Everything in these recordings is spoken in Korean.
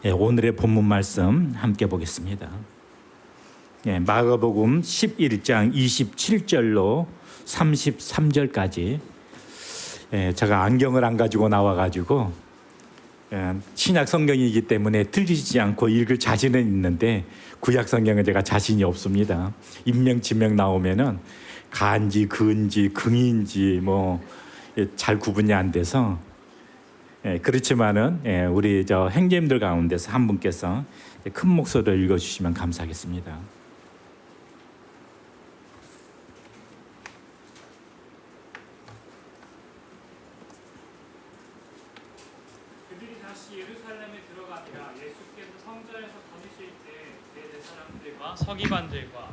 오늘의 본문 말씀 함께 보겠습니다. 마가복음 11장 27절로 33절까지 제가 안경을 안 가지고 나와가지고 신약 성경이기 때문에 틀리지 않고 읽을 자신은 있는데 구약 성경은 제가 자신이 없습니다. 인명 지명 나오면은 가인지 근지 긍인지 잘 구분이 안 돼서 그렇지만은 우리 저 형제님들 가운데서 한 분께서 큰 목소리로 읽어주시면 감사하겠습니다. 그들이 다시 예루살렘에 들어가니라. 예수께서 성전에서 거니실 때 대제사장들과 서기관들과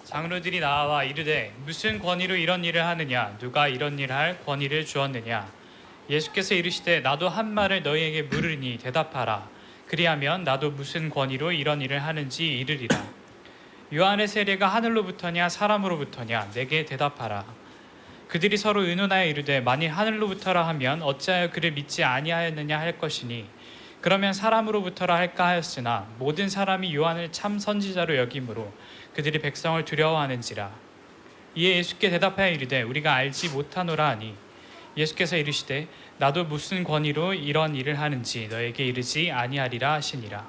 장로들이 나와 이르되 무슨 권위로 이런 일을 하느냐? 누가 이런 일을 할 권위를 주었느냐? 예수께서 이르시되 나도 한 말을 너희에게 물으니 대답하라. 그리하면 나도 무슨 권위로 이런 일을 하는지 이르리라. 요한의 세례가 하늘로부터냐 사람으로부터냐? 내게 대답하라. 그들이 서로 의논하여 이르되 만일 하늘로부터라 하면 어찌하여 그를 믿지 아니하였느냐 할 것이니 그러면 사람으로부터라 할까 하였으나 모든 사람이 요한을 참 선지자로 여김으로 그들이 백성을 두려워하는지라. 이에 예수께 대답하여 이르되 우리가 알지 못하노라 하니 예수께서 이르시되 나도 무슨 권위로 이런 일을 하는지 너에게 이르지 아니하리라 하시니라.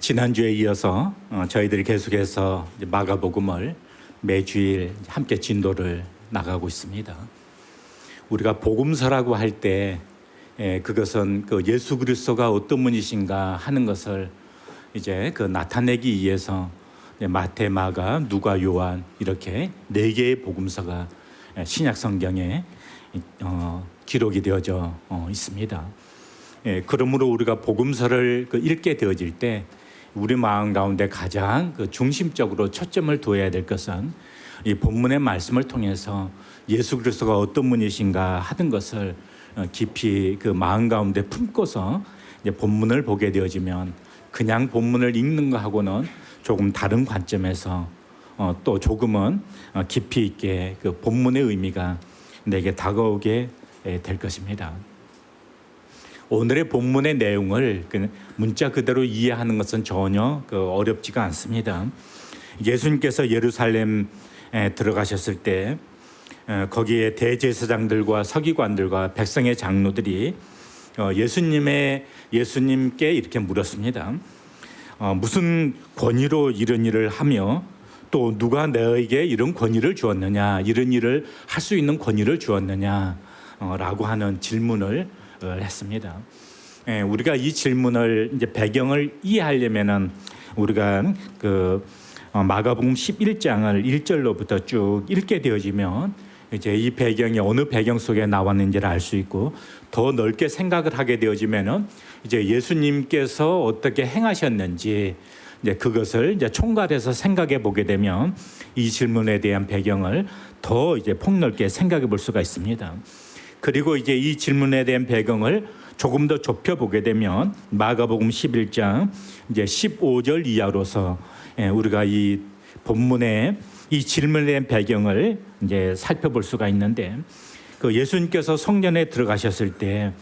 지난주에 이어서 저희들이 계속해서 마가복음을 매주일 함께 진도를 나가고 있습니다. 우리가 복음서라고 할 때 그것은 그 예수 그리스도가 어떤 분이신가 하는 것을 이제 그 나타내기 위해서 마태, 마가, 누가, 요한 이렇게 4개의 복음서가 신약 성경에 기록이 되어져 있습니다. 그러므로 우리가 복음서를 읽게 되어질 때 우리 마음 가운데 가장 중심적으로 초점을 두어야 될 것은 이 본문의 말씀을 통해서 예수 그리스도가 어떤 분이신가 하는 것을 깊이 그 마음 가운데 품고서 이제 본문을 보게 되어지면 그냥 본문을 읽는 것하고는 조금 다른 관점에서 또 조금은 깊이 있게 그 본문의 의미가 내게 다가오게 될 것입니다. 오늘의 본문의 내용을 문자 그대로 이해하는 것은 전혀 어렵지가 않습니다. 예수님께서 예루살렘에 들어가셨을 때 거기에 대제사장들과 서기관들과 백성의 장로들이 예수님께 이렇게 물었습니다. 무슨 권위로 이런 일을 하며 또 누가 너에게 이런 권위를 주었느냐, 이런 일을 할 수 있는 권위를 주었느냐 라고 하는 질문을 했습니다. 우리가 이 질문을 이제 배경을 이해하려면은 우리가 마가복음 11장을 1절로부터 쭉 읽게 되어지면 이제 이 배경이 어느 배경 속에 나왔는지를 알 수 있고 더 넓게 생각을 하게 되어지면은 이제 예수님께서 어떻게 행하셨는지 이제 그것을 이제 총괄해서 생각해 보게 되면 이 질문에 대한 배경을 더 이제 폭넓게 생각해 볼 수가 있습니다. 그리고 이제 이 질문에 대한 배경을 조금 더 좁혀 보게 되면 마가복음 11장 이제 15절 이하로서 우리가 이 본문의 이 질문에 대한 배경을 이제 살펴볼 수가 있는데 그 예수님께서 성전에 들어가셨을 때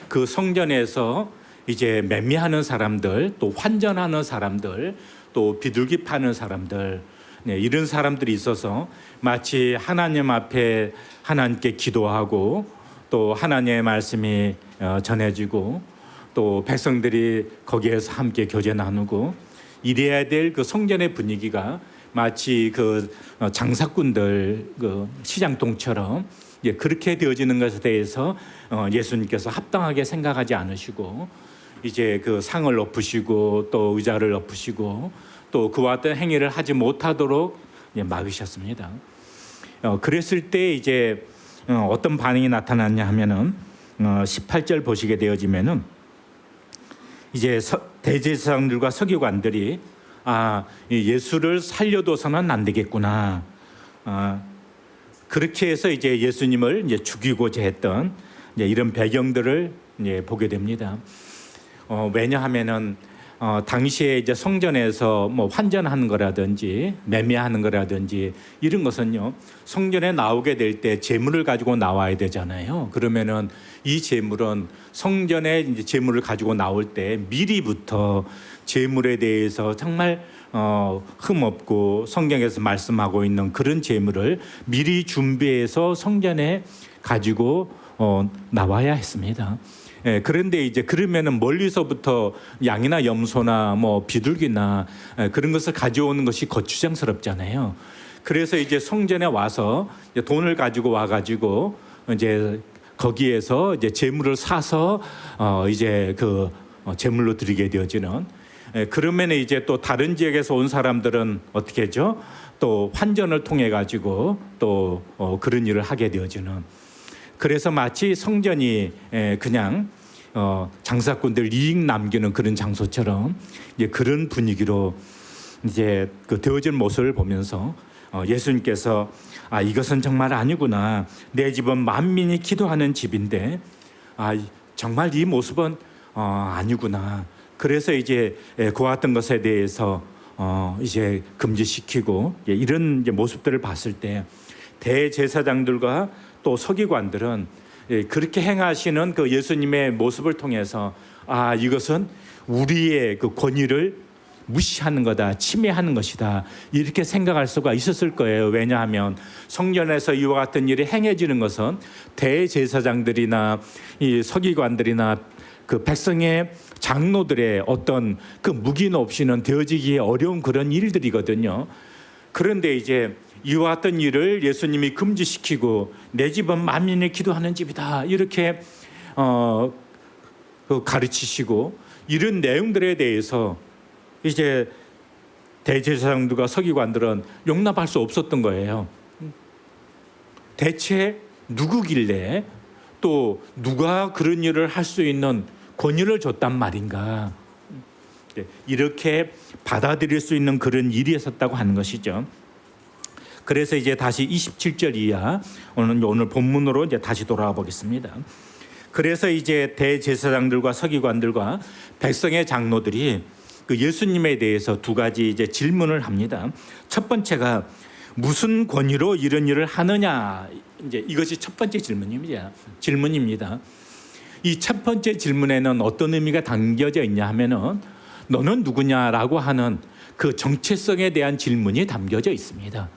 그 성전에서 이제 매매하는 사람들, 또 환전하는 사람들, 또 비둘기 파는 사람들, 이런 사람들이 있어서 마치 하나님 앞에 하나님께 기도하고 또 하나님의 말씀이 전해지고 또 백성들이 거기에서 함께 교제 나누고 이래야 될 그 성전의 분위기가 마치 그 장사꾼들 그 시장통처럼 그렇게 되어지는 것에 대해서 예수님께서 합당하게 생각하지 않으시고 이제 그 상을 엎으시고 또 의자를 엎으시고 또 그와 같은 행위를 하지 못하도록 막으셨습니다. 그랬을 때 이제 어떤 반응이 나타났냐 하면은 18절 보시게 되어지면은 이제 대제사장들과 서기관들이 예수를 살려둬서는 안 되겠구나. 그렇게 해서 이제 예수님을 이제 죽이고자 했던 이제 이런 배경들을 이제 보게 됩니다. 왜냐하면은 당시에 이제 성전에서 뭐 환전하는 거라든지 매매하는 거라든지 이런 것은요, 성전에 나오게 될 때 재물을 가지고 나와야 되잖아요. 그러면은 이 재물은 성전에 이제 재물을 가지고 나올 때 미리부터 재물에 대해서 정말 흠없고 성경에서 말씀하고 있는 그런 재물을 미리 준비해서 성전에 가지고 나와야 했습니다. 그런데 이제 그러면은 멀리서부터 양이나 염소나 뭐 비둘기나 그런 것을 가져오는 것이 거추장스럽잖아요. 그래서 이제 성전에 와서 이제 돈을 가지고 와가지고 이제 거기에서 이제 재물을 사서 이제 그 재물로 드리게 되어지는. 그러면 이제 또 다른 지역에서 온 사람들은 어떻게 하죠? 또 환전을 통해 가지고 또 그런 일을 하게 되어지는. 그래서 마치 성전이 그냥 장사꾼들 이익 남기는 그런 장소처럼 이제 그런 분위기로 이제 그 되어진 모습을 보면서 예수님께서 이것은 정말 아니구나. 내 집은 만민이 기도하는 집인데 정말 이 모습은 아니구나. 그래서 이제 고았던 것에 대해서 이제 금지시키고 이런 이제 모습들을 봤을 때 대제사장들과 또 서기관들은 그렇게 행하시는 그 예수님의 모습을 통해서 이것은 우리의 그 권위를 무시하는 거다, 침해하는 것이다, 이렇게 생각할 수가 있었을 거예요. 왜냐하면 성전에서 이와 같은 일이 행해지는 것은 대제사장들이나 이 서기관들이나 그 백성의 장로들의 어떤 그 무기는 없이는 되어지기 어려운 그런 일들이거든요. 그런데 이제 이와 같은 일을 예수님이 금지시키고 내 집은 만민이 기도하는 집이다, 이렇게 가르치시고 이런 내용들에 대해서 이제 대제사장들과 서기관들은 용납할 수 없었던 거예요. 대체 누구길래 또 누가 그런 일을 할 수 있는 권위를 줬단 말인가, 이렇게 받아들일 수 있는 그런 일이 있었다고 하는 것이죠. 그래서 이제 다시 27절 이하 오늘 본문으로 이제 다시 돌아와 보겠습니다. 그래서 이제 대제사장들과 서기관들과 백성의 장로들이 그 예수님에 대해서 두 가지 이제 질문을 합니다. 첫 번째가 무슨 권위로 이런 일을 하느냐, 이제 이것이 첫 번째 질문입니다. 이 첫 번째 질문에는 어떤 의미가 담겨져 있냐 하면은 너는 누구냐라고 하는 그 정체성에 대한 질문이 담겨져 있습니다.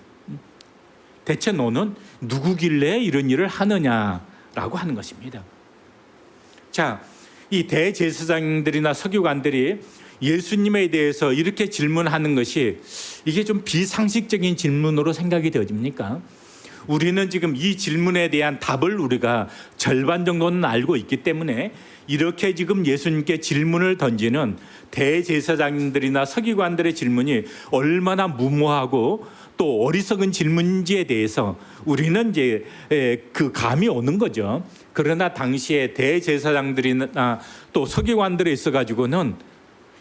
대체 너는 누구길래 이런 일을 하느냐라고 하는 것입니다. 자, 이 대제사장들이나 서기관들이 예수님에 대해서 이렇게 질문하는 것이 이게 좀 비상식적인 질문으로 생각이 되어집니까? 우리는 지금 이 질문에 대한 답을 우리가 절반 정도는 알고 있기 때문에 이렇게 지금 예수님께 질문을 던지는 대제사장들이나 서기관들의 질문이 얼마나 무모하고 또 어리석은 질문인지에 대해서 우리는 이제 그 감이 오는 거죠. 그러나 당시에 대제사장들이나 또 서기관들에 있어 가지고는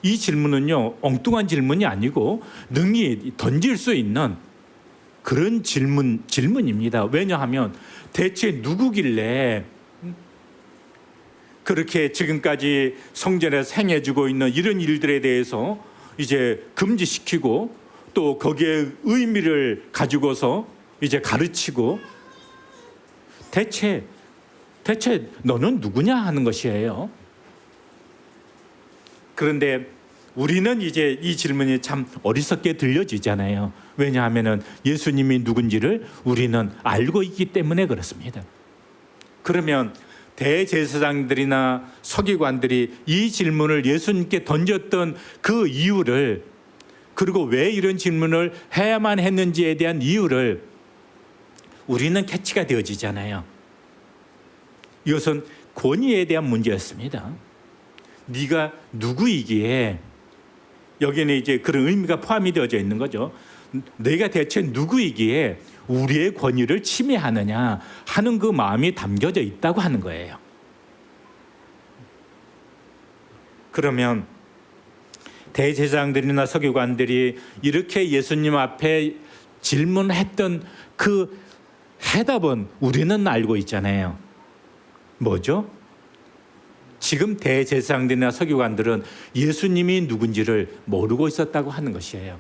이 질문은요, 엉뚱한 질문이 아니고 능히 던질 수 있는 그런 질문입니다. 왜냐하면 대체 누구길래 그렇게 지금까지 성전에서 행해지고 있는 이런 일들에 대해서 이제 금지시키고 또 거기에 의미를 가지고서 이제 가르치고 대체 너는 누구냐 하는 것이에요. 그런데 우리는 이제 이 질문이 참 어리석게 들려지잖아요. 왜냐하면 예수님이 누군지를 우리는 알고 있기 때문에 그렇습니다. 그러면 대제사장들이나 서기관들이 이 질문을 예수님께 던졌던 그 이유를, 그리고 왜 이런 질문을 해야만 했는지에 대한 이유를 우리는 캐치가 되어지잖아요. 이것은 권위에 대한 문제였습니다. 네가 누구이기에, 여기는 이제 그런 의미가 포함이 되어져 있는 거죠. 내가 대체 누구이기에 우리의 권위를 침해하느냐 하는 그 마음이 담겨져 있다고 하는 거예요. 그러면 대제사장들이나 서기관들이 이렇게 예수님 앞에 질문했던 그 해답은 우리는 알고 있잖아요. 뭐죠? 지금 대제사장들이나 서기관들은 예수님이 누군지를 모르고 있었다고 하는 것이에요.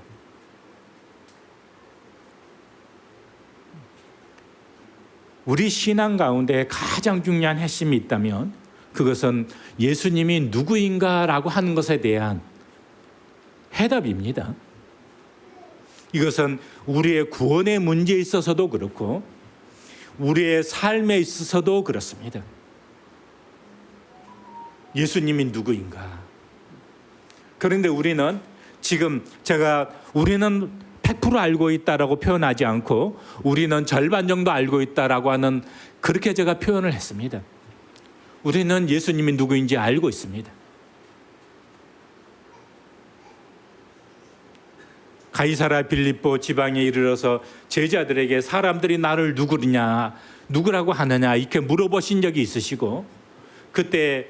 우리 신앙 가운데 가장 중요한 핵심이 있다면 그것은 예수님이 누구인가라고 하는 것에 대한 해답입니다. 이것은 우리의 구원의 문제에 있어서도 그렇고 우리의 삶에 있어서도 그렇습니다. 예수님이 누구인가? 그런데 우리는 지금 우리는 100% 알고 있다라고 표현하지 않고 우리는 절반 정도 알고 있다라고 하는 그렇게 제가 표현을 했습니다. 우리는 예수님이 누구인지 알고 있습니다. 가이사라 빌립보 지방에 이르러서 제자들에게 사람들이 나를 누구라고 하느냐 이렇게 물어보신 적이 있으시고 그때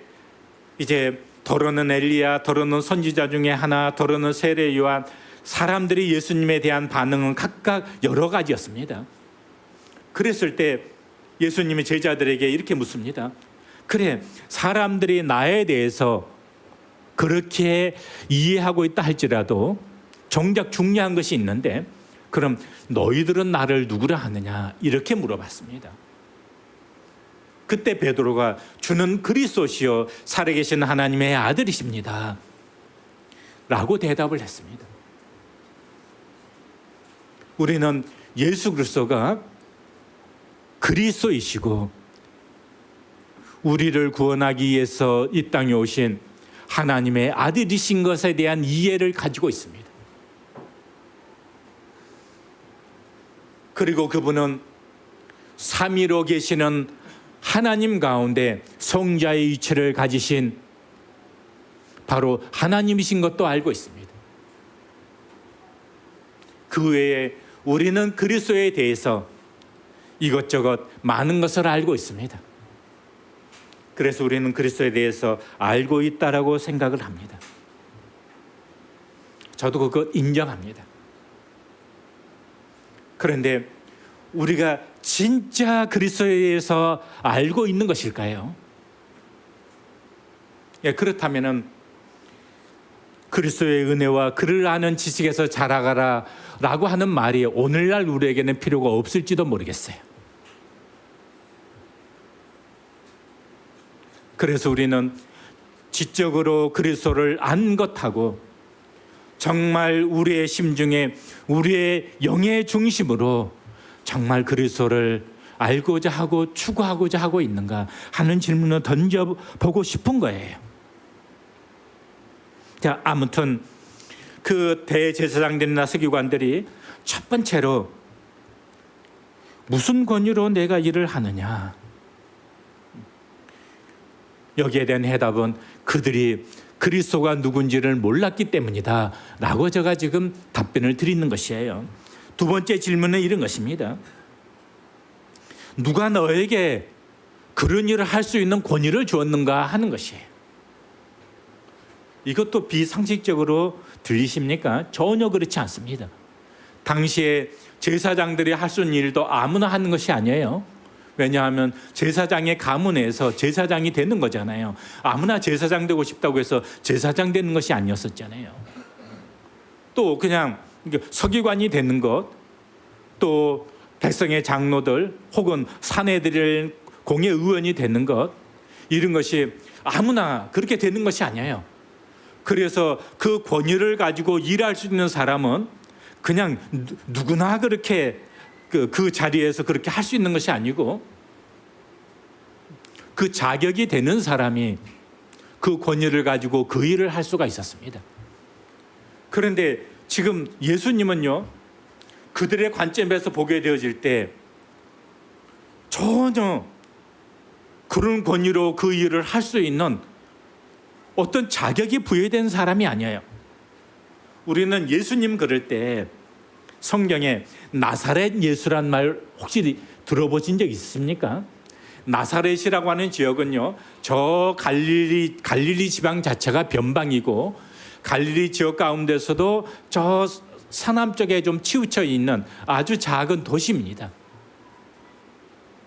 이제 더러는 엘리야, 더러는 선지자 중에 하나, 더러는 세례 요한 사람들이 예수님에 대한 반응은 각각 여러 가지였습니다. 그랬을 때 예수님이 제자들에게 이렇게 묻습니다. 그래, 사람들이 나에 대해서 그렇게 이해하고 있다 할지라도 정작 중요한 것이 있는데 그럼 너희들은 나를 누구라 하느냐 이렇게 물어봤습니다. 그때 베드로가 주는 그리스도시요 살아계신 하나님의 아들이십니다 라고 대답을 했습니다. 우리는 예수 그리스도가 그리스도이시고 우리를 구원하기 위해서 이 땅에 오신 하나님의 아들이신 것에 대한 이해를 가지고 있습니다. 그리고 그분은 삼위로 계시는 하나님 가운데 성자의 위치를 가지신 바로 하나님이신 것도 알고 있습니다. 그 외에 우리는 그리스도에 대해서 이것저것 많은 것을 알고 있습니다. 그래서 우리는 그리스도에 대해서 알고 있다라고 생각을 합니다. 저도 그거 인정합니다. 그런데 우리가 진짜 그리스도에 대해서 알고 있는 것일까요? 예, 그렇다면은 그리스도의 은혜와 그를 아는 지식에서 자라가라 라고 하는 말이 오늘날 우리에게는 필요가 없을지도 모르겠어요. 그래서 우리는 지적으로 그리스도를 안 것하고 정말 우리의 심중에 우리의 영의 중심으로 정말 그리스도를 알고자 하고 추구하고자 하고 있는가 하는 질문을 던져보고 싶은 거예요. 자, 아무튼 그 대제사장들이나 서기관들이 첫 번째로 무슨 권위로 내가 일을 하느냐, 여기에 대한 해답은 그들이 그리스도가 누군지를 몰랐기 때문이다 라고 제가 지금 답변을 드리는 것이에요. 두 번째 질문은 이런 것입니다. 누가 너에게 그런 일을 할 수 있는 권위를 주었는가 하는 것이에요. 이것도 비상식적으로 들리십니까? 전혀 그렇지 않습니다. 당시에 제사장들이 할 수 있는 일도 아무나 하는 것이 아니에요. 왜냐하면 제사장의 가문에서 제사장이 되는 거잖아요. 아무나 제사장 되고 싶다고 해서 제사장 되는 것이 아니었었잖아요. 또 그냥 서기관이 되는 것, 또 백성의 장로들 혹은 사내들의 공회의원이 되는 것, 이런 것이 아무나 그렇게 되는 것이 아니에요. 그래서 그 권위를 가지고 일할 수 있는 사람은 그냥 누구나 그렇게 그 자리에서 그렇게 할 수 있는 것이 아니고 그 자격이 되는 사람이 그 권위를 가지고 그 일을 할 수가 있었습니다. 그런데 지금 예수님은요, 그들의 관점에서 보게 되어질 때 전혀 그런 권위로 그 일을 할 수 있는 어떤 자격이 부여된 사람이 아니에요. 우리는 예수님 그럴 때 성경에 나사렛 예수란 말 혹시 들어보신 적 있습니까? 나사렛이라고 하는 지역은요, 저 갈릴리 지방 자체가 변방이고 갈릴리 지역 가운데서도 저 서남 쪽에 좀 치우쳐 있는 아주 작은 도시입니다.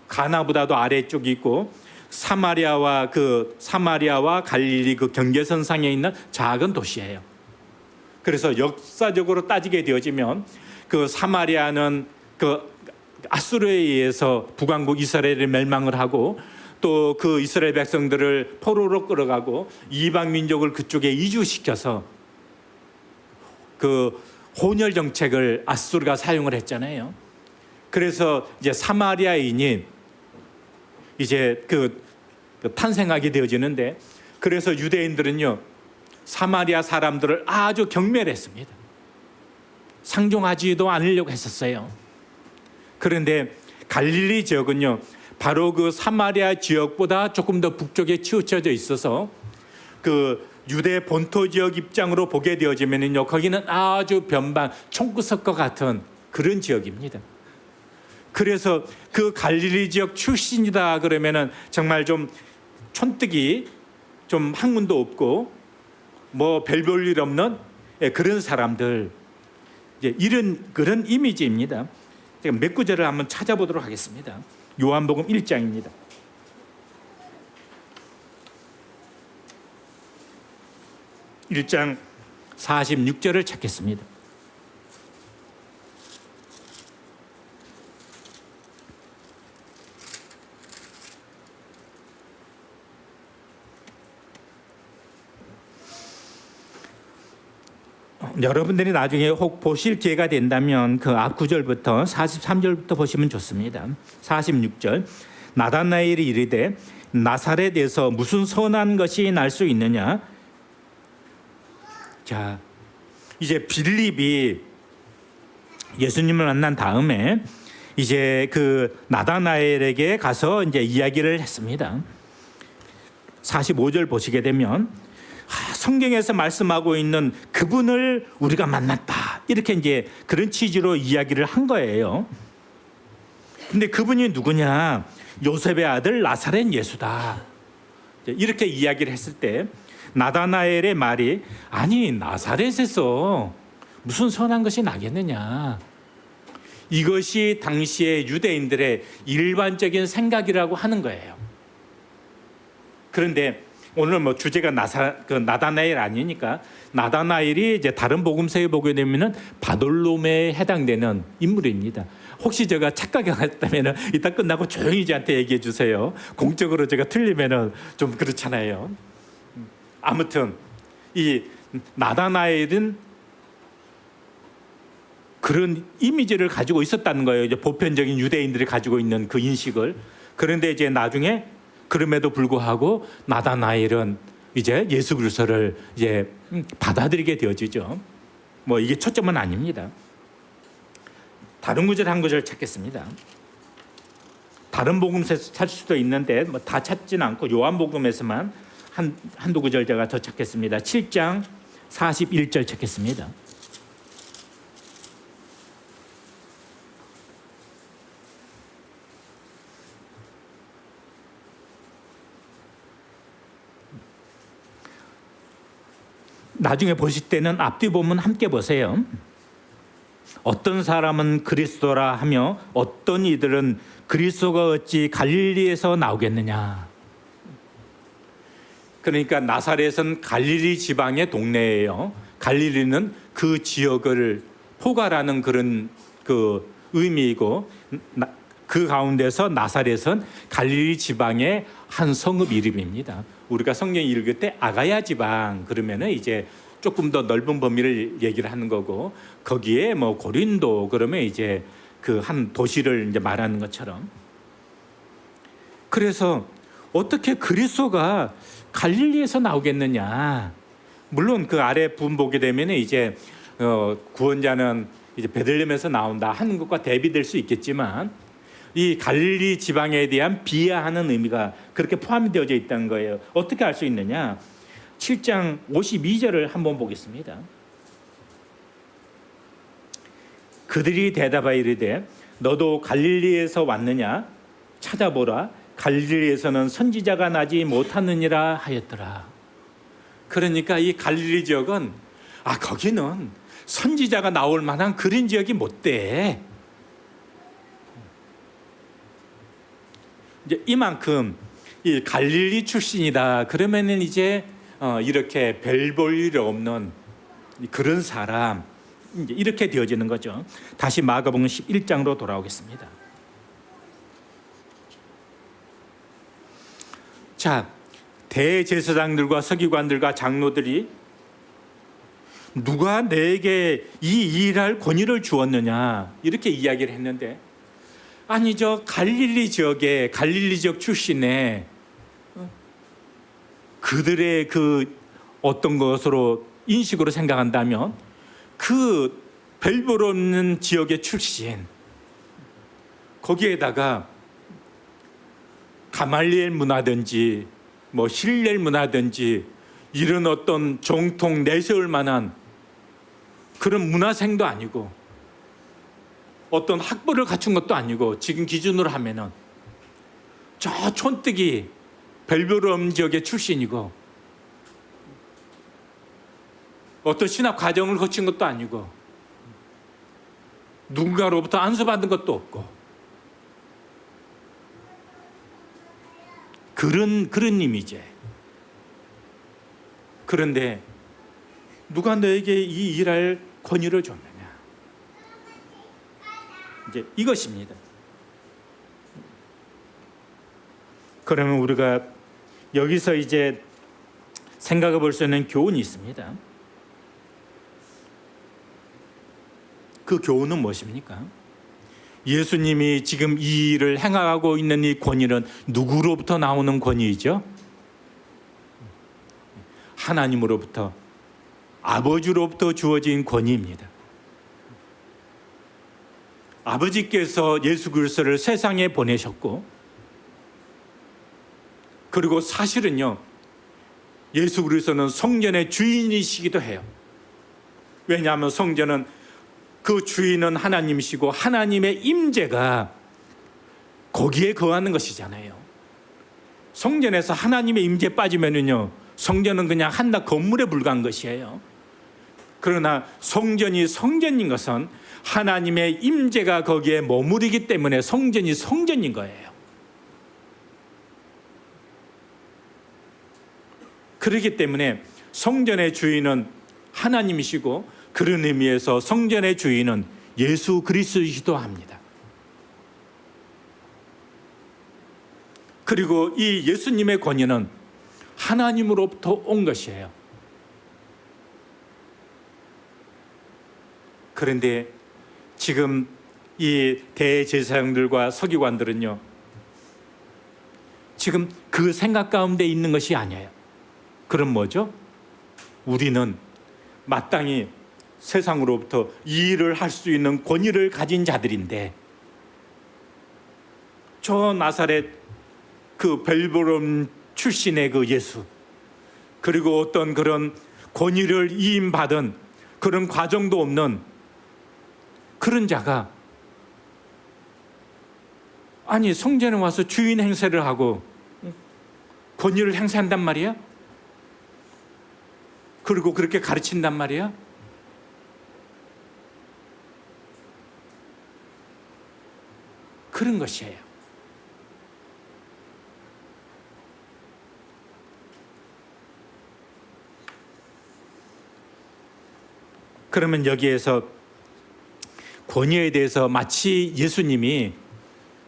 가나보다도 아래쪽이 있고 사마리아와 갈릴리 그 경계선상에 있는 작은 도시예요. 그래서 역사적으로 따지게 되어지면 그 사마리아는 그 아수르에 의해서 북왕국 이스라엘을 멸망을 하고 또 그 이스라엘 백성들을 포로로 끌어가고 이방 민족을 그쪽에 이주시켜서 그 혼혈 정책을 아수르가 사용을 했잖아요. 그래서 이제 사마리아인이 이제 그 탄생하게 되어지는데, 그래서 유대인들은요 사마리아 사람들을 아주 경멸했습니다. 상종하지도 않으려고 했었어요. 그런데 갈릴리 지역은요 바로 그 사마리아 지역보다 조금 더 북쪽에 치우쳐져 있어서 그 유대 본토 지역 입장으로 보게 되어지면요 거기는 아주 변방 총구석과 같은 그런 지역입니다. 그래서 그 갈릴리 지역 출신이다 그러면은 정말 좀 촌뜨기, 좀 학문도 없고 뭐 별 볼 일 없는 그런 사람들, 이제 이런 그런 이미지입니다. 제가 몇 구절을 한번 찾아보도록 하겠습니다. 요한복음 1장입니다. 일장 46절을 찾겠습니다. 여러분들이 나중에 혹 보실 기회가 된다면 그 앞 구절부터 43절부터 보시면 좋습니다. 46절, 나다나엘이 이르되 나사렛에서 무슨 선한 것이 날 수 있느냐. 자, 이제 빌립이 예수님을 만난 다음에 이제 그 나다나엘에게 가서 이제 이야기를 했습니다. 45절 보시게 되면 성경에서 말씀하고 있는 그분을 우리가 만났다, 이렇게 이제 그런 취지로 이야기를 한 거예요. 근데 그분이 누구냐? 요셉의 아들 나사렛 예수다, 이렇게 이야기를 했을 때 나다나엘의 말이, 아니 나사렛에서 무슨 선한 것이 나겠느냐. 이것이 당시의 유대인들의 일반적인 생각이라고 하는 거예요. 그런데 오늘 뭐 주제가 나다나엘 아니니까, 나다나엘이 이제 다른 복음서에 보게 되면은 바돌로메에 해당되는 인물입니다. 혹시 제가 착각했다면은 이따 끝나고 조용히 저한테 얘기해 주세요. 공적으로 제가 틀리면은 좀 그렇잖아요. 아무튼 이 나다나엘은 그런 이미지를 가지고 있었다는 거예요. 이제 보편적인 유대인들이 가지고 있는 그 인식을. 그런데 이제 나중에 그럼에도 불구하고 나다나엘은 이제 예수 그리스도를 이제 받아들이게 되어지죠. 뭐 이게 초점은 아닙니다. 다른 구절 한 구절 찾겠습니다. 다른 복음서에서 찾을 수도 있는데 뭐 다 찾지는 않고 요한복음에서만 한두 구절 제가 더 찾겠습니다. 7장 41절 찾겠습니다. 나중에 보실 때는 앞뒤 보면 함께 보세요. 어떤 사람은 그리스도라 하며 어떤 이들은 그리스도가 어찌 갈릴리에서 나오겠느냐. 그러니까 나사렛은 갈릴리 지방의 동네예요. 갈릴리는 그 지역을 포괄하는 그런 그 의미이고, 그 가운데서 나사렛은 갈릴리 지방의 한 성읍 이름입니다. 우리가 성경 읽을 때 아가야 지방 그러면은 이제 조금 더 넓은 범위를 얘기를 하는 거고, 거기에 뭐 고린도 그러면 이제 그 한 도시를 이제 말하는 것처럼. 그래서 어떻게 그리스도가 갈릴리에서 나오겠느냐. 물론 그 아래 부분 보게 되면 이제 구원자는 이제 베들레헴에서 나온다 하는 것과 대비될 수 있겠지만, 이 갈릴리 지방에 대한 비하하는 의미가 그렇게 포함이 되어져 있다는 거예요. 어떻게 알 수 있느냐? 7장 52절을 한번 보겠습니다. 그들이 대답하여 이르되 너도 갈릴리에서 왔느냐? 찾아보라. 갈릴리에서는 선지자가 나지 못하느니라 하였더라. 그러니까 이 갈릴리 지역은 거기는 선지자가 나올 만한 그런 지역이 못 돼. 이제 이만큼 이 갈릴리 출신이다. 그러면은 이제 이렇게 별 볼 일 없는 그런 사람, 이제 이렇게 되어지는 거죠. 다시 마가복음 11장으로 돌아오겠습니다. 자, 대제사장들과 서기관들과 장로들이 누가 내게 이 일할 권위를 주었느냐 이렇게 이야기를 했는데, 아니죠. 갈릴리 지역의 갈릴리 지역 출신의 그들의 그 어떤 것으로 인식으로 생각한다면 그 별 볼 없는 지역의 출신, 거기에다가 가말리엘 문화든지 뭐 힐렐 문화든지 이런 어떤 정통 내세울 만한 그런 문화생도 아니고 어떤 학벌을 갖춘 것도 아니고, 지금 기준으로 하면은 저 촌뜨기 별 볼 없는 지역의 출신이고 어떤 신학 과정을 거친 것도 아니고 누군가로부터 안수받은 것도 없고 그런 이미지. 그런데 누가 너에게 이 일할 권위를 줬느냐? 이제 이것입니다. 그러면 우리가 여기서 이제 생각해 볼 수 있는 교훈이 있습니다. 그 교훈은 무엇입니까? 예수님이 지금 이 일을 행하고 있는 이 권위는 누구로부터 나오는 권위이죠? 하나님으로부터, 아버지로부터 주어진 권위입니다. 아버지께서 예수 그리스도를 세상에 보내셨고, 그리고 사실은요, 예수 그리스도는 성전의 주인이시기도 해요. 왜냐하면 성전은 그 주인은 하나님이시고 하나님의 임재가 거기에 거하는 것이잖아요. 성전에서 하나님의 임재 빠지면은요, 성전은 그냥 한낱 건물에 불과한 것이에요. 그러나 성전이 성전인 것은 하나님의 임재가 거기에 머무르기 때문에 성전이 성전인 거예요. 그렇기 때문에 성전의 주인은 하나님이시고, 그런 의미에서 성전의 주인은 예수 그리스도이기도 합니다. 그리고 이 예수님의 권위는 하나님으로부터 온 것이에요. 그런데 지금 이 대제사장들과 서기관들은요, 지금 그 생각 가운데 있는 것이 아니에요. 그럼 뭐죠? 우리는 마땅히 세상으로부터 이 일을 할 수 있는 권위를 가진 자들인데, 저 나사렛 그 벨브론 출신의 그 예수, 그리고 어떤 그런 권위를 이임받은 그런 과정도 없는 그런 자가 아니 성전에 와서 주인 행세를 하고 권위를 행사한단 말이야? 그리고 그렇게 가르친단 말이야? 그런 것이에요. 그러면 여기에서 권위에 대해서 마치 예수님이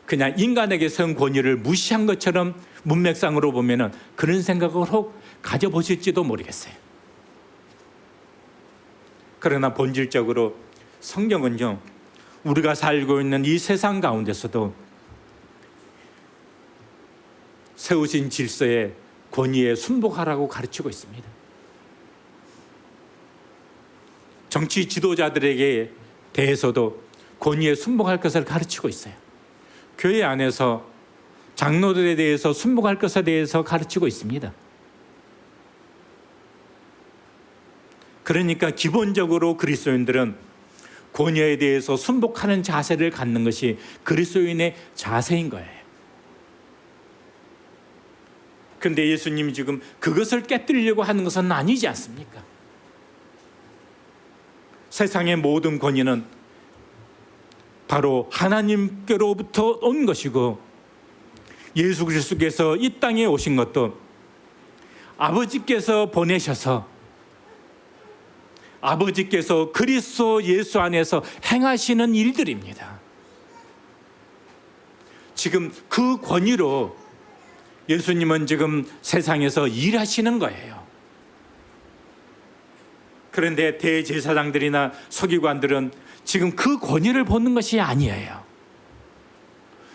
그냥 인간에게 세운 권위를 무시한 것처럼 문맥상으로 보면은 그런 생각을 혹 가져보실지도 모르겠어요. 그러나 본질적으로 성경은요, 우리가 살고 있는 이 세상 가운데서도 세우신 질서에 권위에 순복하라고 가르치고 있습니다. 정치 지도자들에게 대해서도 권위에 순복할 것을 가르치고 있어요. 교회 안에서 장로들에 대해서 순복할 것에 대해서 가르치고 있습니다. 그러니까 기본적으로 그리스도인들은 권위에 대해서 순복하는 자세를 갖는 것이 그리스도인의 자세인 거예요. 그런데 예수님이 지금 그것을 깨뜨리려고 하는 것은 아니지 않습니까? 세상의 모든 권위는 바로 하나님께로부터 온 것이고, 예수 그리스도께서 이 땅에 오신 것도 아버지께서 보내셔서 아버지께서 그리스도 예수 안에서 행하시는 일들입니다. 지금 그 권위로 예수님은 지금 세상에서 일하시는 거예요. 그런데 대제사장들이나 서기관들은 지금 그 권위를 보는 것이 아니에요.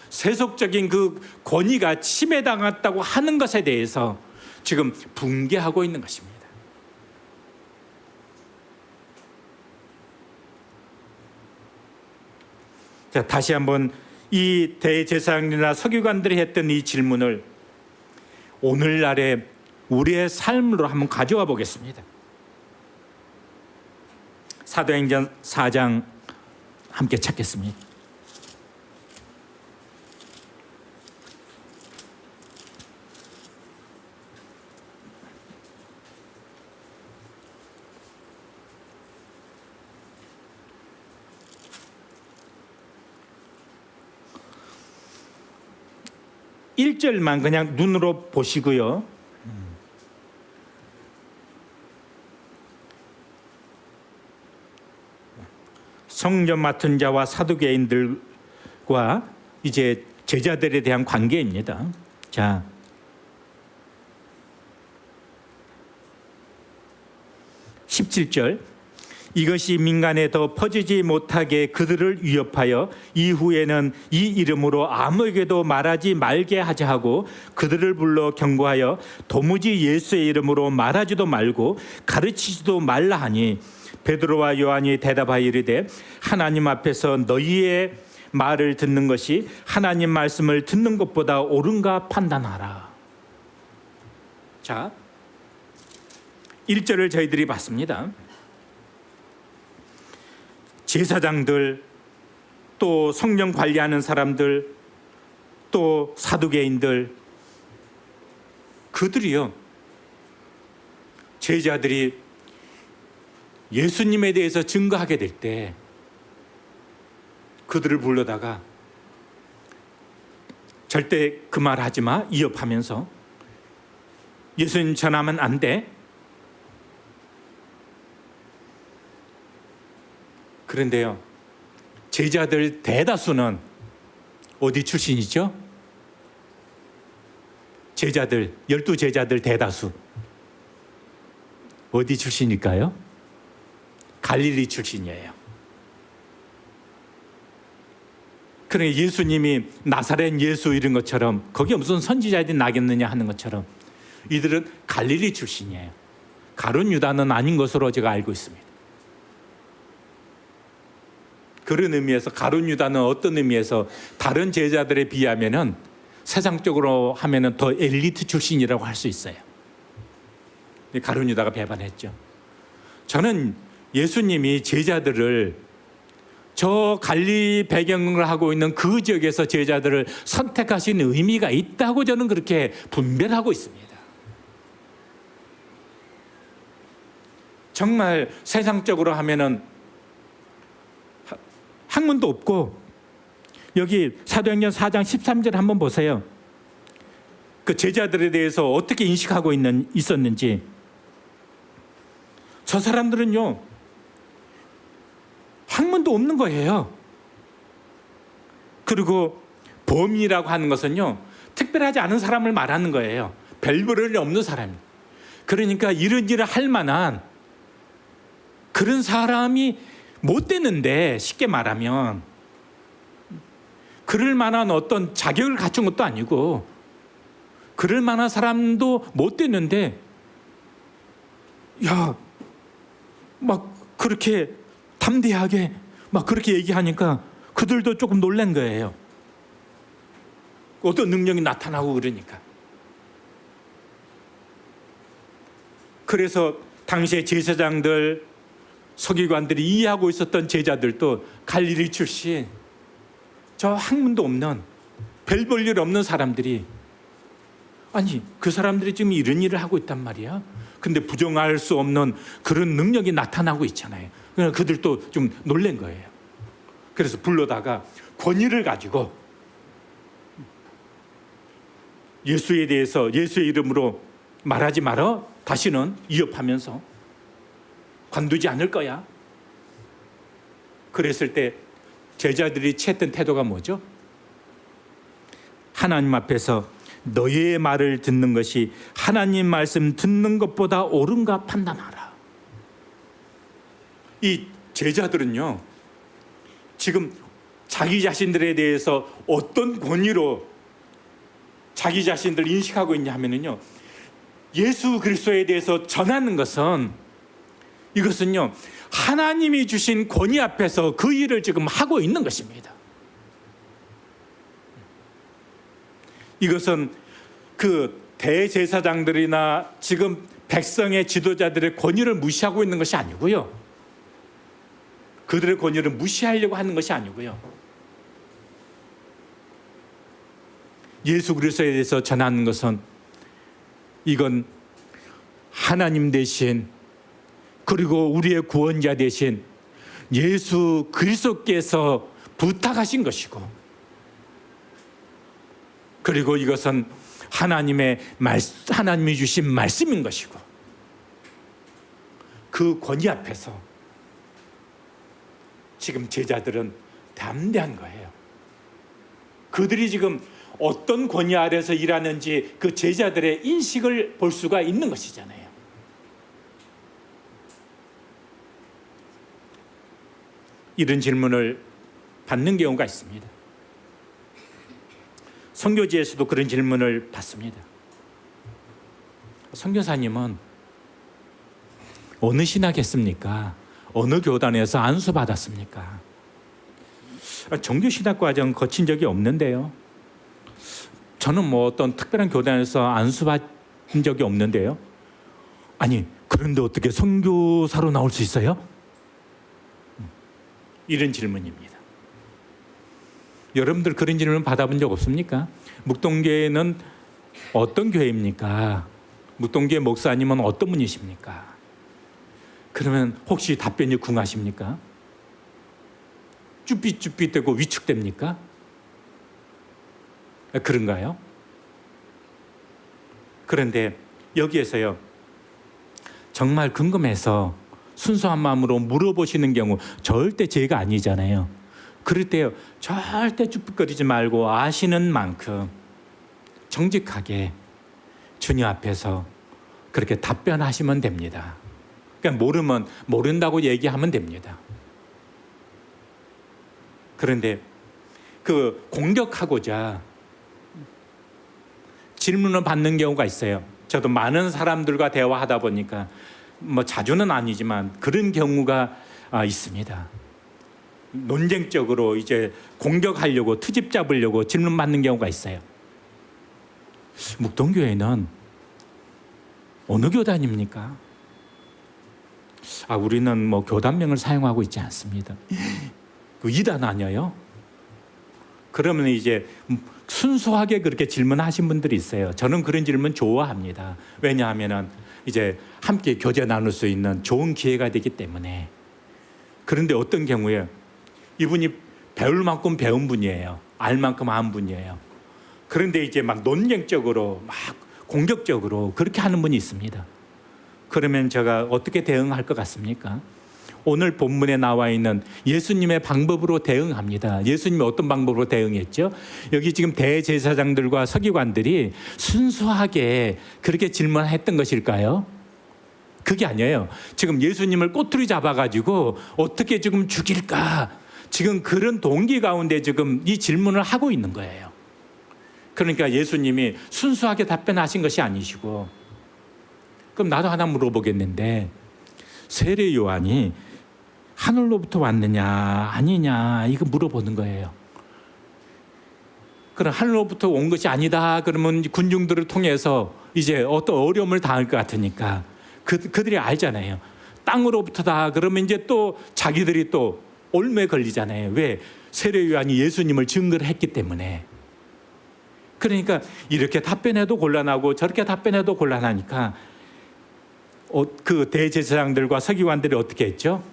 세속적인 그 권위가 침해당했다고 하는 것에 대해서 지금 붕괴하고 있는 것입니다. 자, 다시 한번 이 대제사장이나 서기관들이 했던 이 질문을 오늘날의 우리의 삶으로 한번 가져와 보겠습니다. 사도행전 4장 함께 찾겠습니다. 일절만 그냥 눈으로 보시고요. 성전 맡은 자와 사두개인들과 이제 제자들에 대한 관계입니다. 자, 17절. 이것이 민간에 더 퍼지지 못하게 그들을 위협하여 이후에는 이 이름으로 아무에게도 말하지 말게 하자 하고 그들을 불러 경고하여 도무지 예수의 이름으로 말하지도 말고 가르치지도 말라 하니 베드로와 요한이 대답하여 이르되 하나님 앞에서 너희의 말을 듣는 것이 하나님 말씀을 듣는 것보다 옳은가 판단하라. 자, 1절을 저희들이 봤습니다. 제사장들, 또 성령 관리하는 사람들, 또 사두개인들, 그들이요, 제자들이 예수님에 대해서 증거하게 될 때 그들을 불러다가 절대 그 말 하지 마, 위협하면서 예수님 전하면 안 돼. 그런데요, 제자들 대다수는 어디 출신이죠? 제자들, 12제자들 대다수 어디 출신일까요? 갈릴리 출신이에요. 그러니까 예수님이 나사렛 예수 이런 것처럼 거기에 무슨 선지자들이 나겠느냐 하는 것처럼 이들은 갈릴리 출신이에요. 가룟 유다는 아닌 것으로 제가 알고 있습니다. 그런 의미에서 가룟 유다는 어떤 의미에서 다른 제자들에 비하면은 세상적으로 하면은 더 엘리트 출신이라고 할 수 있어요. 가룟 유다가 배반했죠. 저는 예수님이 제자들을 저 갈릴리 배경을 하고 있는 그 지역에서 제자들을 선택하신 의미가 있다고 저는 그렇게 분별하고 있습니다. 정말 세상적으로 하면은 학문도 없고, 여기 사도행전 4장 13절 한번 보세요. 그 제자들에 대해서 어떻게 인식하고 있었는지. 저 사람들은요, 학문도 없는 거예요. 그리고 범인이라고 하는 것은요, 특별하지 않은 사람을 말하는 거예요. 별 볼일이 없는 사람. 그러니까 이런 일을 할 만한 그런 사람이 못 되는데, 쉽게 말하면 그럴 만한 어떤 자격을 갖춘 것도 아니고 그럴 만한 사람도 못 되는데, 야, 막 그렇게 담대하게 막 그렇게 얘기하니까 그들도 조금 놀란 거예요. 어떤 능력이 나타나고 그러니까. 그래서 당시에 제사장들, 서기관들이 이해하고 있었던 제자들도 갈릴리 출신, 저 학문도 없는 별 볼 일 없는 사람들이, 아니 그 사람들이 지금 이런 일을 하고 있단 말이야. 근데 부정할 수 없는 그런 능력이 나타나고 있잖아요. 그러니까 그들도 좀 놀란 거예요. 그래서 불러다가 권위를 가지고 예수에 대해서 예수의 이름으로 말하지 마라. 다시는 위협하면서 관두지 않을 거야. 그랬을 때 제자들이 취했던 태도가 뭐죠? 하나님 앞에서 너희의 말을 듣는 것이 하나님 말씀 듣는 것보다 옳은가 판단하라. 이 제자들은요, 지금 자기 자신들에 대해서 어떤 권위로 자기 자신들 인식하고 있냐 하면요, 예수 그리스도에 대해서 전하는 것은, 이것은요 하나님이 주신 권위 앞에서 그 일을 지금 하고 있는 것입니다. 이것은 그 대제사장들이나 지금 백성의 지도자들의 권위를 무시하고 있는 것이 아니고요, 그들의 권위를 무시하려고 하는 것이 아니고요, 예수 그리스도에 대해서 전하는 것은 이건 하나님 대신, 그리고 우리의 구원자 대신 예수 그리스도께서 부탁하신 것이고, 그리고 이것은 하나님이 주신 말씀인 것이고, 그 권위 앞에서 지금 제자들은 담대한 거예요. 그들이 지금 어떤 권위 아래서 일하는지 그 제자들의 인식을 볼 수가 있는 것이잖아요. 이런 질문을 받는 경우가 있습니다. 선교지에서도 그런 질문을 받습니다. 선교사님은 어느 신학했습니까? 어느 교단에서 안수받았습니까? 정규신학 과정 거친 적이 없는데요. 저는 뭐 어떤 특별한 교단에서 안수받은 적이 없는데요. 아니, 그런데 어떻게 선교사로 나올 수 있어요? 이런 질문입니다. 여러분들 그런 질문 받아본 적 없습니까? 묵동교회는 어떤 교회입니까? 묵동교회 목사님은 어떤 분이십니까? 그러면 혹시 답변이 궁하십니까? 쭈삣쭈삣대고 위축됩니까? 그런가요? 그런데 여기에서요, 정말 궁금해서 순수한 마음으로 물어보시는 경우, 절대 죄가 아니잖아요. 그럴 때요, 절대 쭈삣거리지 말고 아시는 만큼 정직하게 주님 앞에서 그렇게 답변하시면 됩니다. 그러니까 모르면 모른다고 얘기하면 됩니다. 그런데 그 공격하고자 질문을 받는 경우가 있어요. 저도 많은 사람들과 대화하다 보니까 뭐 자주는 아니지만 그런 경우가 있습니다. 논쟁적으로 이제 공격하려고, 트집 잡으려고 질문 받는 경우가 있어요. 묵동교회는 어느 교단입니까? 우리는 뭐 교단명을 사용하고 있지 않습니다. 그 이단 아니에요? 그러면 이제 순수하게 그렇게 질문하신 분들이 있어요. 저는 그런 질문 좋아합니다. 왜냐하면 이제 함께 교제 나눌 수 있는 좋은 기회가 되기 때문에. 그런데 어떤 경우에 이분이 배울 만큼 배운 분이에요. 알 만큼 안 분이에요. 그런데 이제 막 논쟁적으로, 막 공격적으로 그렇게 하는 분이 있습니다. 그러면 제가 어떻게 대응할 것 같습니까? 오늘 본문에 나와 있는 예수님의 방법으로 대응합니다. 예수님이 어떤 방법으로 대응했죠? 여기 지금 대제사장들과 서기관들이 순수하게 그렇게 질문했던 것일까요? 그게 아니에요. 지금 예수님을 꼬투리 잡아가지고 어떻게 지금 죽일까? 지금 그런 동기 가운데 지금 이 질문을 하고 있는 거예요. 그러니까 예수님이 순수하게 답변하신 것이 아니시고, 그럼 나도 하나 물어보겠는데, 세례 요한이 하늘로부터 왔느냐 아니냐 이거 물어보는 거예요. 그럼 하늘로부터 온 것이 아니다 그러면 군중들을 통해서 이제 어떤 어려움을 당할 것 같으니까 그들이 알잖아요. 땅으로부터다 그러면 이제 또 자기들이 또 올무에 걸리잖아요. 왜? 세례 요한이 예수님을 증거를 했기 때문에. 그러니까 이렇게 답변해도 곤란하고 저렇게 답변해도 곤란하니까 그 대제사장들과 서기관들이 어떻게 했죠?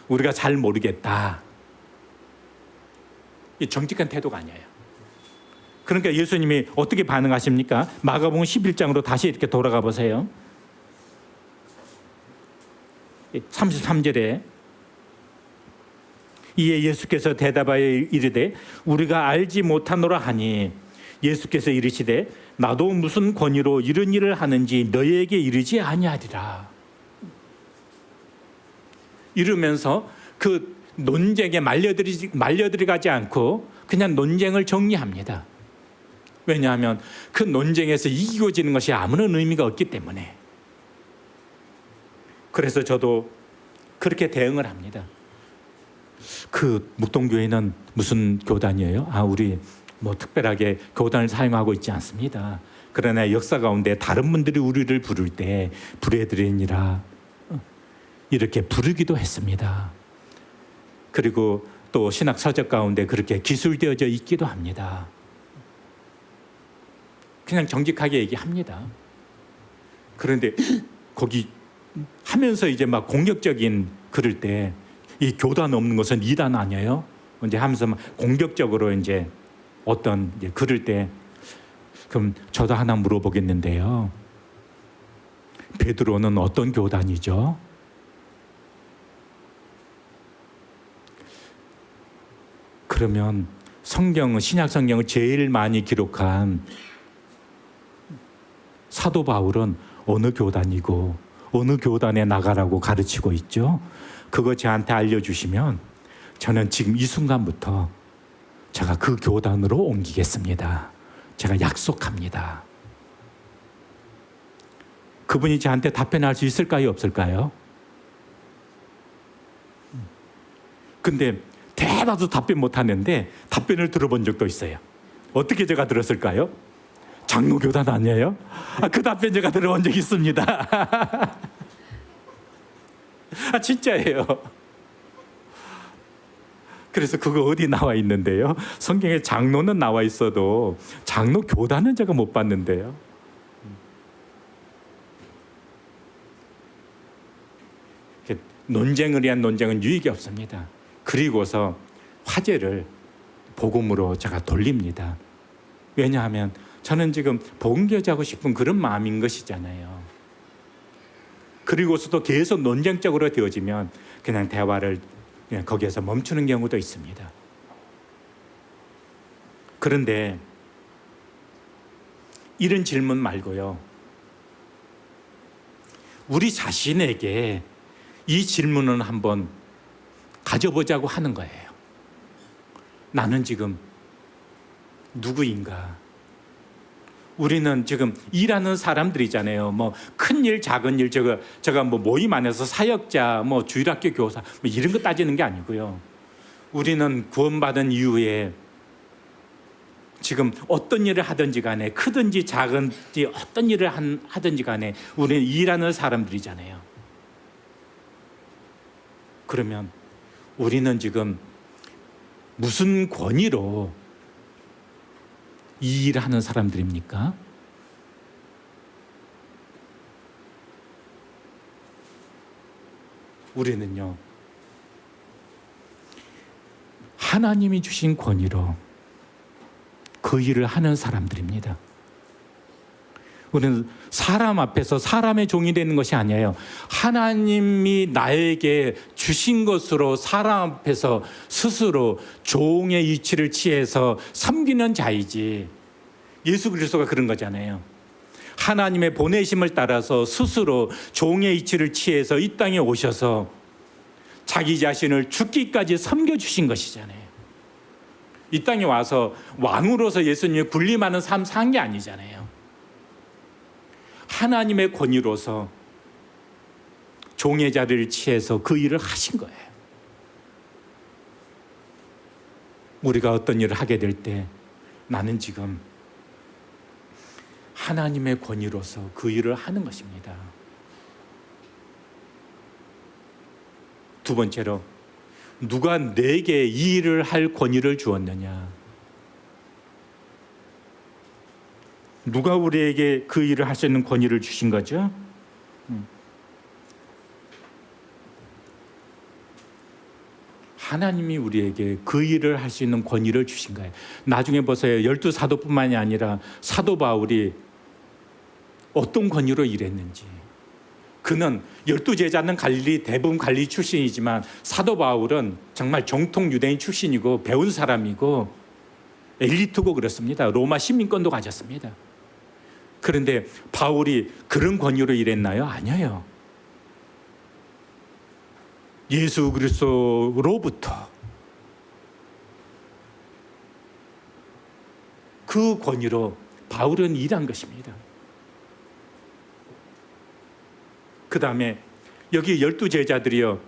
우리가 잘 모르겠다. 이 정직한 태도가 아니에요. 그러니까 예수님이 어떻게 반응하십니까? 마가복음 11장으로 다시 이렇게 돌아가 보세요. 33절에 이에 예수께서 대답하여 이르되 우리가 알지 못하노라 하니 예수께서 이르시되 나도 무슨 권위로 이런 일을 하는지 너희에게 이르지 아니하리라. 이러면서 그 논쟁에 말려들어가지 않고 그냥 논쟁을 정리합니다. 왜냐하면 그 논쟁에서 이기고 지는 것이 아무런 의미가 없기 때문에. 그래서 저도 그렇게 대응을 합니다. 그 묵동교회는 무슨 교단이에요? 우리 뭐 특별하게 교단을 사용하고 있지 않습니다. 그러나 역사 가운데 다른 분들이 우리를 부를 때 브레드렌이라 이렇게 부르기도 했습니다. 그리고 또 신학 서적 가운데 그렇게 기술되어져 있기도 합니다. 그냥 정직하게 얘기합니다. 그런데 거기 하면서 이제 막 공격적인 그럴 때 이 교단 없는 것은 이단 아니에요? 이제 하면서 막 공격적으로 이제 어떤 이제 그럴 때 그럼 저도 하나 물어보겠는데요. 베드로는 어떤 교단이죠? 그러면 신약 성경을 제일 많이 기록한 사도 바울은 어느 교단이고 어느 교단에 나가라고 가르치고 있죠? 그거 저한테 알려주시면 저는 지금 이 순간부터 제가 그 교단으로 옮기겠습니다. 제가 약속합니다. 그분이 저한테 답변할 수 있을까요? 없을까요? 근데 대봐도 답변 못하는데 답변을 들어본 적도 있어요. 어떻게 제가 들었을까요? 장로교단 아니에요? 그 답변 제가 들어본 적 있습니다. 진짜예요. 그래서 그거 어디 나와 있는데요? 성경에 장로는 나와 있어도 장로 교단은 제가 못 봤는데요. 논쟁을 위한 논쟁은 유익이 없습니다. 그리고서 화제를 복음으로 제가 돌립니다. 왜냐하면 저는 지금 복음교제하고 싶은 그런 마음인 것이잖아요. 그리고서도 계속 논쟁적으로 되어지면 그냥 대화를 그냥 거기에서 멈추는 경우도 있습니다. 그런데 이런 질문 말고요. 우리 자신에게 이 질문을 한번 가져보자고 하는 거예요. 나는 지금 누구인가? 우리는 지금 일하는 사람들이잖아요. 뭐 큰 일, 작은 일, 제가 뭐 모임 안에서 사역자, 뭐 주일학교 교사, 뭐 이런 거 따지는 게 아니고요. 우리는 구원받은 이후에 지금 어떤 일을 하든지 간에 크든지 작은지 어떤 일을 하든지 간에 우리는 일하는 사람들이잖아요. 그러면 우리는 지금 무슨 권위로 이 일을 하는 사람들입니까? 우리는요, 하나님이 주신 권위로 그 일을 하는 사람들입니다. 우리는 사람 앞에서 사람의 종이 되는 것이 아니에요. 하나님이 나에게 주신 것으로 사람 앞에서 스스로 종의 위치를 취해서 섬기는 자이지. 예수 그리스도가 그런 거잖아요. 하나님의 보내심을 따라서 스스로 종의 위치를 취해서 이 땅에 오셔서 자기 자신을 죽기까지 섬겨주신 것이잖아요. 이 땅에 와서 왕으로서 예수님이 군림하는 삶 산 게 아니잖아요. 하나님의 권위로서 종의 자리를 취해서 그 일을 하신 거예요. 우리가 어떤 일을 하게 될 때 나는 지금 하나님의 권위로서 그 일을 하는 것입니다. 두 번째로, 누가 내게 이 일을 할 권위를 주었느냐? 누가 우리에게 그 일을 할 수 있는 권위를 주신 거죠? 하나님이 우리에게 그 일을 할 수 있는 권위를 주신 거예요. 나중에 보세요. 12사도뿐만이 아니라 사도 바울이 어떤 권위로 일했는지. 그는 12제자는 갈릴리, 대부분 갈릴리 출신이지만 사도 바울은 정말 정통 유대인 출신이고 배운 사람이고 엘리트고 그렇습니다. 로마 시민권도 가졌습니다. 그런데 바울이 그런 권위로 일했나요? 아니에요. 예수 그리스도로부터 그 권위로 바울은 일한 것입니다. 그 다음에 여기 12제자들이요.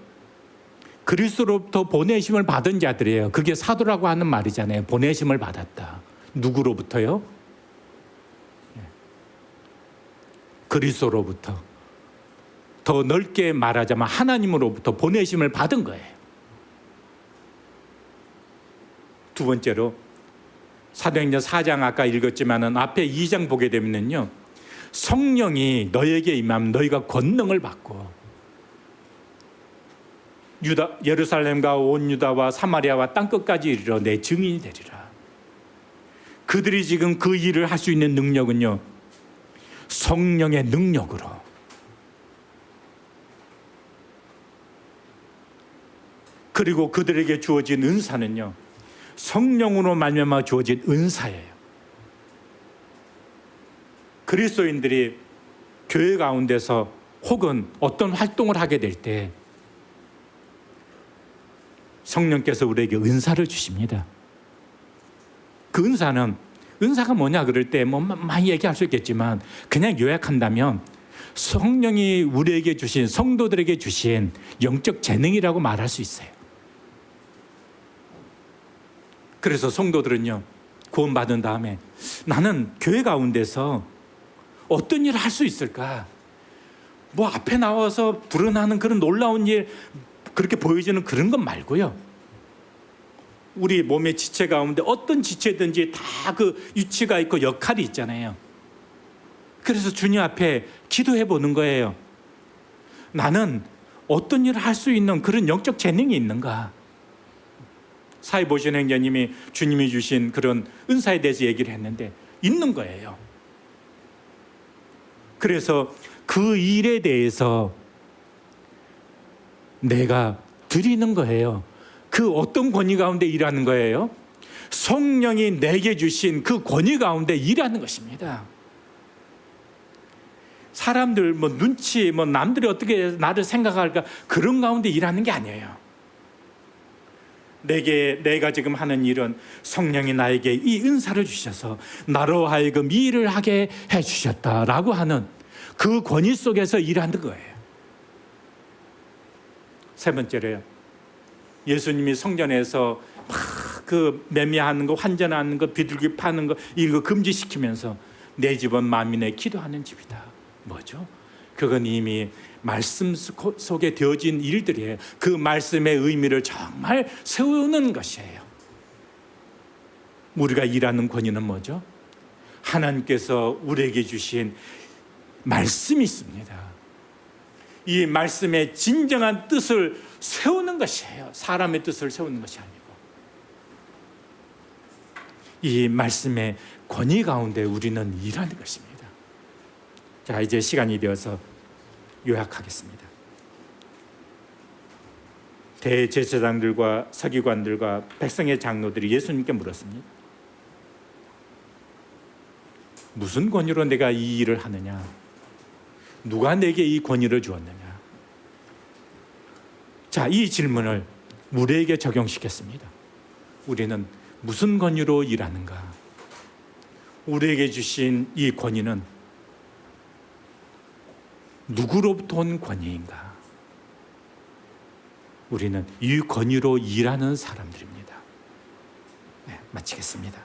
그리스도로부터 보내심을 받은 자들이에요. 그게 사도라고 하는 말이잖아요. 보내심을 받았다. 누구로부터요? 그리스도로부터. 더 넓게 말하자면 하나님으로부터 보내심을 받은 거예요. 두 번째로 사도행전 4장 아까 읽었지만은 앞에 2장 보게 되면요. 성령이 너에게 임하면 너희가 권능을 받고 예루살렘과 온 유다와 사마리아와 땅끝까지 이르러 내 증인이 되리라. 그들이 지금 그 일을 할 수 있는 능력은요. 성령의 능력으로. 그리고 그들에게 주어진 은사는요. 성령으로 말미암아 주어진 은사예요. 그리스도인들이 교회 가운데서 혹은 어떤 활동을 하게 될 때 성령께서 우리에게 은사를 주십니다. 그 은사가 뭐냐 그럴 때 뭐 많이 얘기할 수 있겠지만 그냥 요약한다면 성령이 우리에게 주신, 성도들에게 주신 영적 재능이라고 말할 수 있어요. 그래서 성도들은요, 구원받은 다음에 나는 교회 가운데서 어떤 일을 할 수 있을까? 뭐 앞에 나와서 불어나는 그런 놀라운 일, 그렇게 보여지는 그런 것 말고요. 우리 몸의 지체 가운데 어떤 지체든지 다 그 위치가 있고 역할이 있잖아요. 그래서 주님 앞에 기도해 보는 거예요. 나는 어떤 일을 할 수 있는 그런 영적 재능이 있는가? 사회보신 행자님이 주님이 주신 그런 은사에 대해서 얘기를 했는데 있는 거예요. 그래서 그 일에 대해서 내가 드리는 거예요. 그 어떤 권위 가운데 일하는 거예요? 성령이 내게 주신 그 권위 가운데 일하는 것입니다. 사람들 눈치, 남들이 어떻게 나를 생각할까, 그런 가운데 일하는 게 아니에요. 내가 지금 하는 일은 성령이 나에게 이 은사를 주셔서 나로 하여금 이 일을 하게 해주셨다라고 하는 그 권위 속에서 일하는 거예요. 세 번째로요. 예수님이 성전에서 막 그 매매하는 거, 환전하는 거, 비둘기 파는 거 이거 금지시키면서 내 집은 만민의 기도하는 집이다. 뭐죠? 그건 이미 말씀 속에 되어진 일들이에요. 그 말씀의 의미를 정말 세우는 것이에요. 우리가 일하는 권위는 뭐죠? 하나님께서 우리에게 주신 말씀이 있습니다. 이 말씀의 진정한 뜻을 세우는 것이에요. 사람의 뜻을 세우는 것이 아니고 이 말씀의 권위 가운데 우리는 일하는 것입니다. 자, 이제 시간이 되어서 요약하겠습니다. 대제사장들과 서기관들과 백성의 장로들이 예수님께 물었습니다. 무슨 권위로 내가 이 일을 하느냐? 누가 내게 이 권위를 주었느냐? 자, 이 질문을 우리에게 적용시켰습니다. 우리는 무슨 권위로 일하는가? 우리에게 주신 이 권위는 누구로부터 온 권위인가? 우리는 이 권위로 일하는 사람들입니다. 네, 마치겠습니다.